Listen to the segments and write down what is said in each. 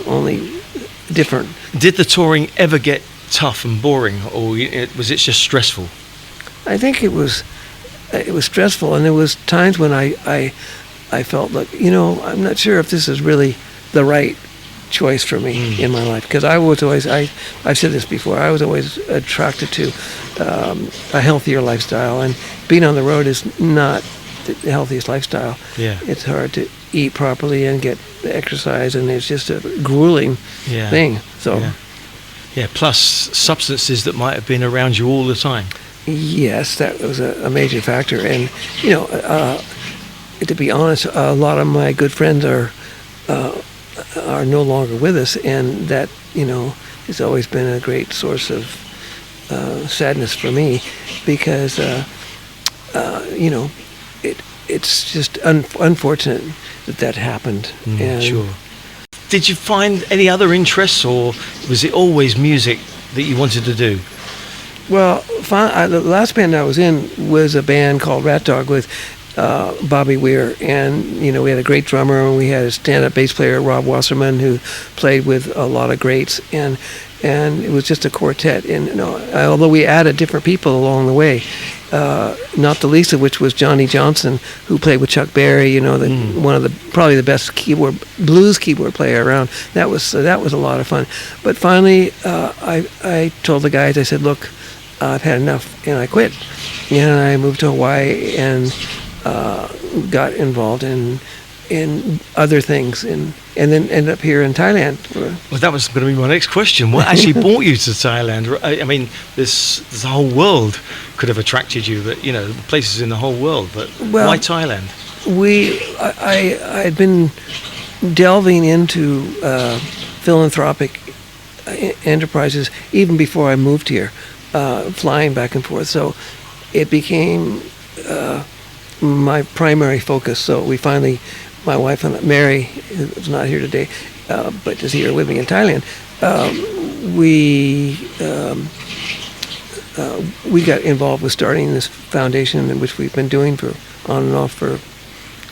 only different. Did the touring ever get tough and boring, or was it just stressful? I think it was stressful, and there was times when I felt like, I'm not sure if this is really the right choice for me in my life, because I was always, I've said this before, I was always attracted to a healthier lifestyle, and being on the road is not the healthiest lifestyle. Yeah. It's hard to eat properly and get exercise, and it's just a grueling thing. So yeah, plus substances that might have been around you all the time. Yes, that was a major factor, and to be honest, a lot of my good friends are no longer with us, and that has always been a great source of sadness for me, because it's just unfortunate that happened. And sure. Did you find any other interests, or was it always music that you wanted to do? Well, the last band I was in was a band called Rat Dog with Bobby Weir, and we had a great drummer, and we had a stand-up bass player, Rob Wasserman, who played with a lot of greats, and it was just a quartet. And although we added different people along the way, not the least of which was Johnny Johnson, who played with Chuck Berry, one of the probably the best blues keyboard player around. That was a lot of fun. But finally, I told the guys, I said, look, I've had enough, and I quit. And I moved to Hawaii and got involved in other things, and then ended up here in Thailand. Well, that was going to be my next question. What actually brought you to Thailand? I mean, this whole world could have attracted you, but places in the whole world. But why Thailand? I had been delving into philanthropic enterprises even before I moved here, flying back and forth. So it became my primary focus. So we finally, my wife and Mary, who's not here today, but is here with me in Thailand, we got involved with starting this foundation, in which we've been doing for on and off for,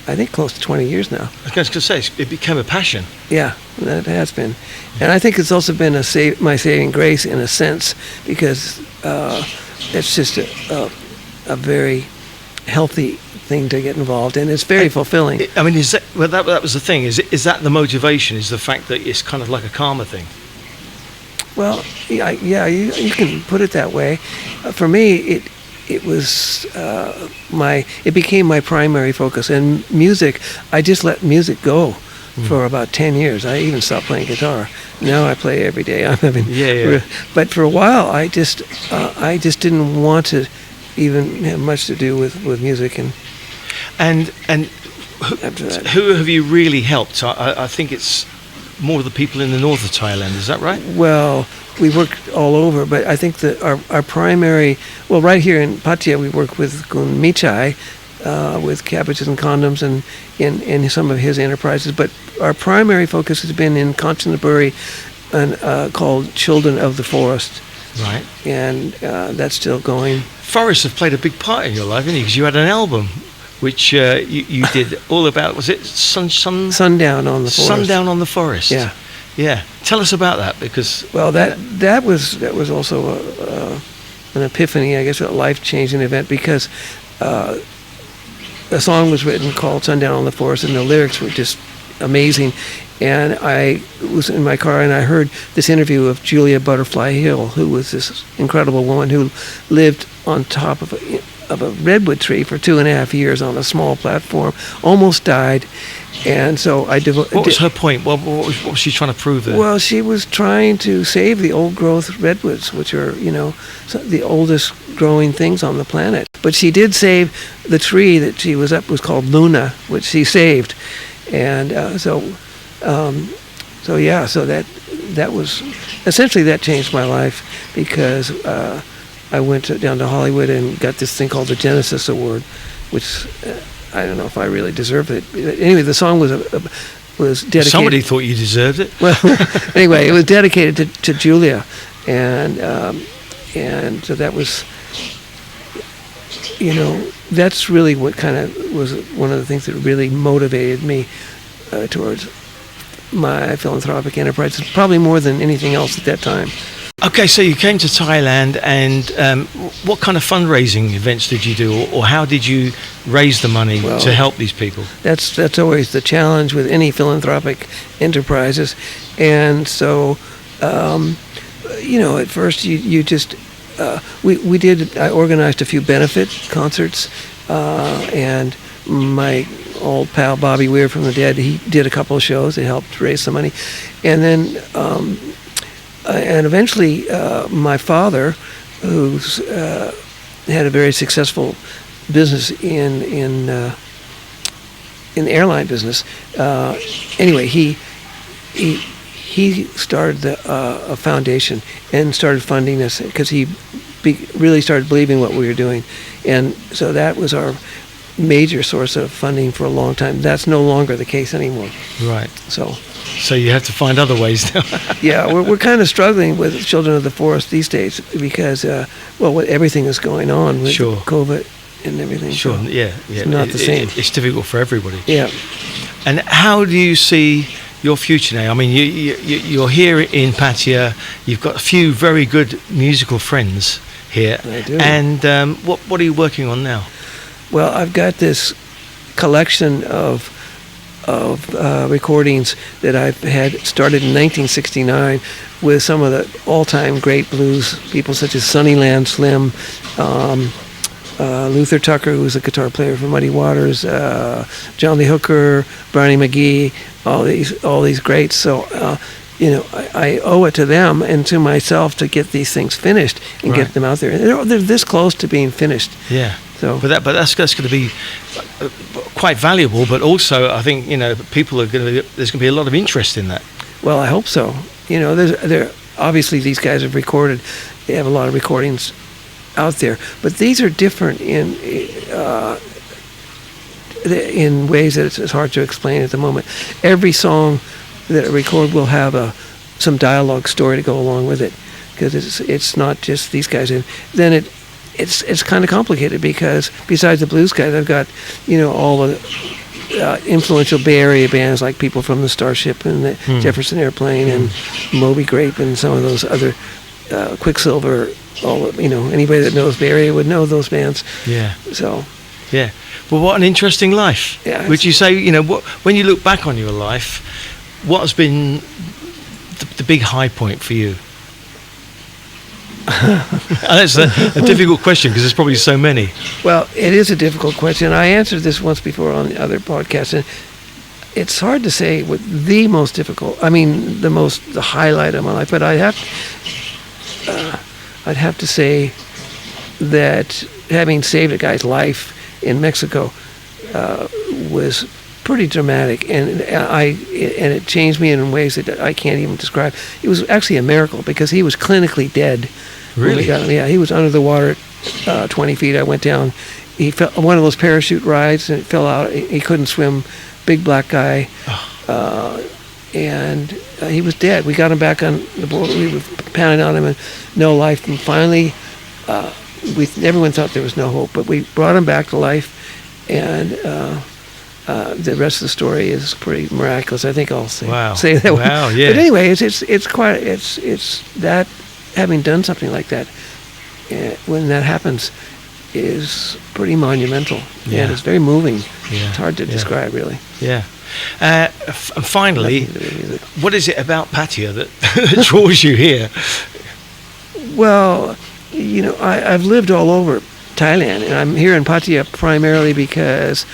I think, close to 20 years now. I was going to say, it became a passion. Yeah, that has been. And I think it's also been my saving grace in a sense, because it's just a very healthy thing to get involved in. It's very fulfilling. I mean, that was the thing. Is that the motivation? Is the fact that it's kind of like a karma thing? Well, yeah, you can put it that way. For me, it was it became my primary focus. And music, I just let music go for about 10 years. I even stopped playing guitar. Now I play every day. But for a while, I just didn't want to even have much to do with music. And who have you really helped? I think it's more the people in the north of Thailand. Is that right? Well, we worked all over, but I think that our primary, right here in Pattaya, we work with Gun Michai, with Cabbages and Condoms, and in some of his enterprises. But our primary focus has been in Kanchanaburi, and called Children of the Forest. Right. And that's still going. Forests have played a big part in your life, haven't you? Because you had an album which you did all about, was it Sundown on the Forest? Sundown on the Forest. Yeah. Yeah. Tell us about that, because... Well, that was also an epiphany, I guess, a life-changing event, because a song was written called Sundown on the Forest, and the lyrics were just amazing. And I was in my car, and I heard this interview of Julia Butterfly Hill, who was this incredible woman who lived on top of a redwood tree for 2.5 years on a small platform, almost died. And so I What was her point? What was she trying to prove there? Well, she was trying to save the old-growth redwoods, which are, the oldest growing things on the planet. But she did save the tree that she was up, was called Luna, which she saved. And so that was essentially, that changed my life, because I went down to Hollywood and got this thing called the Genesis Award, which I don't know if I really deserved it. Anyway, the song was dedicated. Somebody thought you deserved it. Well, anyway, it was dedicated to Julia, and so that was, that's really what kind of was one of the things that really motivated me towards my philanthropic enterprise, probably more than anything else at that time. Okay, so you came to Thailand, and what kind of fundraising events did you do, or how did you raise the money to help these people? That's always the challenge with any philanthropic enterprises, and so at first you just I organized a few benefit concerts, and my old pal Bobby Weir from the Dead, he did a couple of shows. It helped raise some money, and then and eventually my father, who's had a very successful business in the airline business. Anyway, he started a foundation and started funding us because he really started believing what we were doing, and so that was our major source of funding for a long time. That's no longer the case anymore. Right. So you have to find other ways now. Yeah, we're kind of struggling with Children of the Forest these days because with everything that's going on with COVID and everything. Sure. So yeah. It's not the same. It's difficult for everybody. Yeah. And how do you see your future now? I mean, you're here in Pattaya. You've got a few very good musical friends here. I do. And what are you working on now? Well, I've got this collection of recordings that I've had started in 1969 with some of the all-time great blues people such as Sunnyland Slim, Luther Tucker, who's a guitar player for Muddy Waters, John Lee Hooker, Barney McGee, all these greats. So I owe it to them and to myself to get these things finished and get them out there. And they're this close to being finished. Yeah. So, but that's going to be quite valuable. But also, I think people are going to. There's going to be a lot of interest in that. Well, I hope so. There obviously these guys have recorded. They have a lot of recordings out there, but these are different in ways that it's hard to explain at the moment. Every song that I record will have some dialogue story to go along with it, because it's not just these guys. And then it's kind of complicated because besides the blues guys, I've got all the influential Bay Area bands like people from the Starship and the Jefferson Airplane and Moby Grape and some of those other Quicksilver. Anybody that knows Bay Area would know those bands. Yeah. So. Yeah. Well, what an interesting life. Yeah. Would you say when you look back on your life, what has been the big high point for you? That's a difficult question because there's probably so many. Well, it is a difficult question. I answered this once before on the other podcast, and it's hard to say what the most difficult. I mean, the highlight of my life. But I'd have to say that having saved a guy's life in Mexico was pretty dramatic, and it changed me in ways that I can't even describe. It was actually a miracle because he was clinically dead. Really? We got him. Yeah, he was under the water at 20 feet. I went down. He fell one of those parachute rides and fell out. He couldn't swim. Big black guy, and he was dead. We got him back on the board. We were pounding on him, and no life. And finally, everyone thought there was no hope, but we brought him back to life, and the rest of the story is pretty miraculous. I think I'll say that. Wow, yeah. But anyway, it's that having done something like that, when that happens, is pretty monumental. Yeah. And it's very moving. Yeah. It's hard to describe, really. Yeah. And finally, what is it about Pattaya that draws you here? Well, I've lived all over Thailand, and I'm here in Pattaya primarily because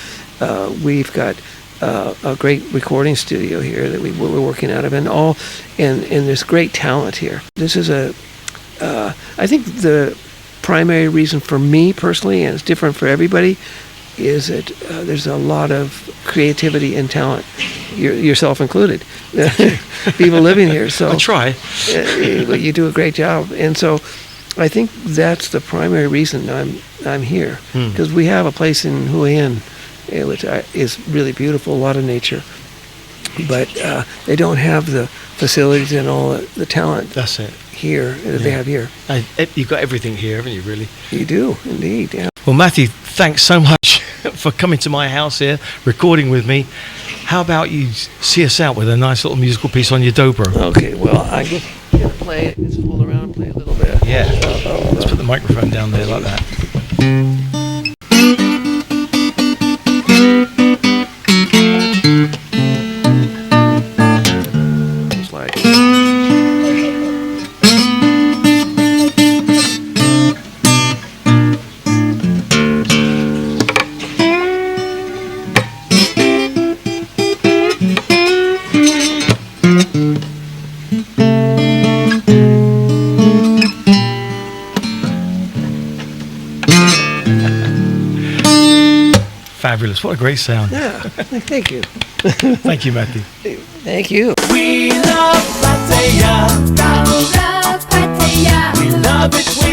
we've got a great recording studio here that we're working out of, and there's great talent here. This is I think the primary reason for me personally, and it's different for everybody, is that there's a lot of creativity and talent, yourself included, people living here. So I try. You do a great job, and so I think that's the primary reason I'm here, because we have a place in Hua Hin, which is really beautiful, a lot of nature, but they don't have the facilities and all the talent. That's it. Here that they have here. You've got everything here, haven't you, really? You do, indeed, yeah. Well, Matthew, thanks so much for coming to my house here, recording with me. how about you see us out with a nice little musical piece on your dobro? Okay, well, I just gonna play it. Just hold around and play a little bit. Yeah. Let's put the microphone down there like that. Just like. Fabulous. What a great sound. Yeah, thank you. Thank you, Matthew. Thank you. We love Pattaya. We love Pattaya. We love it.